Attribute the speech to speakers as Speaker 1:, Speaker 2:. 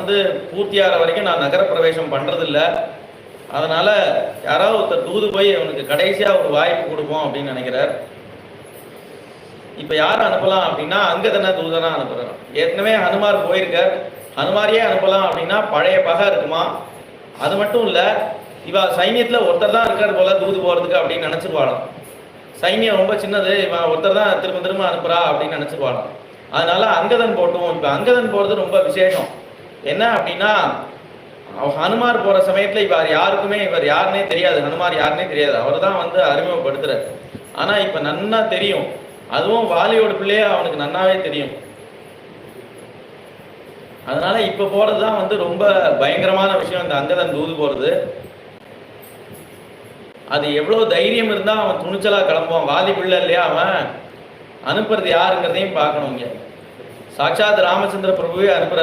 Speaker 1: வந்து பூர்த்தியாகிற வரைக்கும் நான் நகர பிரவேசம் பண்ணுறதில்ல. அதனால் யாராவது ஒருத்தர் தூது போய் அவனுக்கு கடைசியாக ஒரு வாய்ப்பு கொடுப்போம் அப்படின்னு நினைக்கிறார். இப்போ யார் அனுப்பலாம் அப்படின்னா அங்கதனை தூதனா அனுப்புகிறார். ஏற்கனவே ஹனுமார் போயிருக்கார். ஹனுமாரியே அனுப்பலாம் அப்படின்னா பழைய பகை இருக்குமா. அது மட்டும் இல்லை, இவ சைன்யத்தில் ஒருத்தர் தான் இருக்கார் போல தூது போகிறதுக்கு அப்படின்னு நினச்சிருவாளாம். சைன்யம் ரொம்ப சின்னது, இவன் ஒருத்தர் தான் திரும்ப திரும்ப அனுப்புகிறா அப்படின்னு நினச்சிருவாளாம். அதனால அங்கதன் போட்டோம். இப்போ அங்கதன் போகிறது ரொம்ப விசேஷம். என்ன அப்படின்னா ஹனுமார் போகிற சமயத்தில் இவர் யாருக்குமே இவர் யாருன்னே தெரியாது, ஹனுமார் யாருன்னே தெரியாது. அவர் தான் வந்து அறிமுகப்படுத்துகிறார். ஆனால் இப்போ நன்னா தெரியும், அதுவும் வாலியோட பிள்ளையே அவனுக்கு நன்னாவே தெரியும். அதனால இப்போ போகிறது தான் வந்து ரொம்ப பயங்கரமான விஷயம், இந்த அங்கதன் தூது போகிறது. அது எவ்வளோ தைரியம் இருந்தால் அவன் துணிச்சலாக கிளம்புவான். வாலி பிள்ளை இல்லையா, அவன் அனுப்புறது யாருங்கிறதையும் பார்க்கணும். இங்கே சாட்சாத் ராமச்சந்திர பிரபுவே அனுப்புற